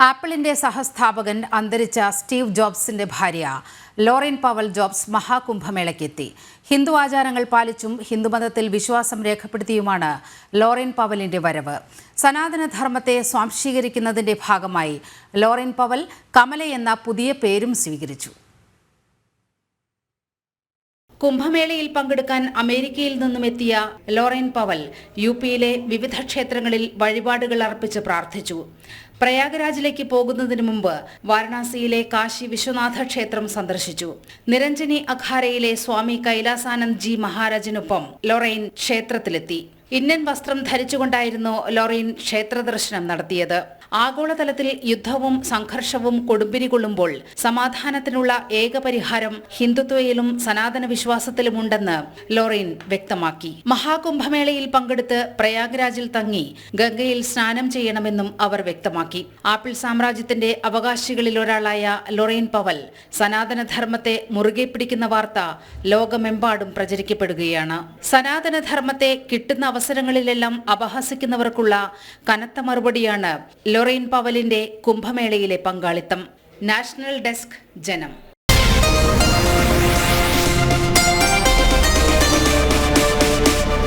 ആപ്പിളിന്റെ സഹസ്ഥാപകൻ അന്തരിച്ച സ്റ്റീവ് ജോബ്സിന്റെ ഭാര്യ ലോറൻ പവൽ ജോബ്സ് മഹാകുംഭമേളയ്ക്കെത്തി. ഹിന്ദു ആചാരങ്ങൾ പാലിച്ചും ഹിന്ദുമതത്തിൽ വിശ്വാസം രേഖപ്പെടുത്തിയുമാണ് ലോറൻ പവലിന്റെ വരവ്. സനാതനധർമ്മത്തെ സ്വാംശീകരിക്കുന്നതിന്റെ ഭാഗമായി ലോറൻ പവൽ കമല എന്ന പുതിയ പേരും സ്വീകരിച്ചു. കുംഭമേളയിൽ പങ്കെടുക്കാൻ അമേരിക്കയിൽ നിന്നും എത്തിയ ലോറൻ പവൽ യുപിയിലെ വിവിധ ക്ഷേത്രങ്ങളിൽ വഴിപാടുകൾ അർപ്പിച്ച് പ്രാർത്ഥിച്ചു. പ്രയാഗ്രാജിലേക്ക് പോകുന്നതിന് മുമ്പ് വാരണാസിയിലെ കാശി വിശ്വനാഥ ക്ഷേത്രം സന്ദർശിച്ചു. നിരഞ്ജനി അഖാരയിലെ സ്വാമി കൈലാസാനന്ദ് ജി മഹാരാജിനൊപ്പം ലോറൻ ക്ഷേത്രത്തിലെത്തി. ഇന്ത്യൻ വസ്ത്രം ധരിച്ചുകൊണ്ടായിരുന്നു ലോറൻ ക്ഷേത്ര ദർശനം നടത്തിയത്. ആഗോളതലത്തിൽ യുദ്ധവും സംഘർഷവും കൊടുമ്പിരി കൊള്ളുമ്പോൾ സമാധാനത്തിനുള്ള ഏക പരിഹാരം ഹിന്ദുത്വയിലും സനാതന വിശ്വാസത്തിലുമുണ്ടെന്ന് ലോറൻ വ്യക്തമാക്കി. മഹാകുംഭമേളയിൽ പങ്കെടുത്ത് പ്രയാഗ്രാജിൽ തങ്ങി ഗംഗയിൽ സ്നാനം ചെയ്യണമെന്നും അവർ വ്യക്തമാക്കി. ആപ്പിൾ സാമ്രാജ്യത്തിന്റെ അവകാശികളിൽ ഒരാളായ ലോറൻ പവൽ സനാതനധർമ്മത്തെ മുറുകെ പിടിക്കുന്ന വാർത്ത ലോകമെമ്പാടും പ്രചരിക്കപ്പെടുകയാണ്. സനാതനധർമ്മത്തെ കിട്ടുന്ന അവസരങ്ങളിലെല്ലാം അപഹസിക്കുന്നവർക്കുള്ള കനത്ത മറുപടിയാണ് ലോറൻ പവലിന്റെ കുംഭമേളയിലെ പങ്കാളിത്തം. നാഷണൽ ഡെസ്ക്, ജനം.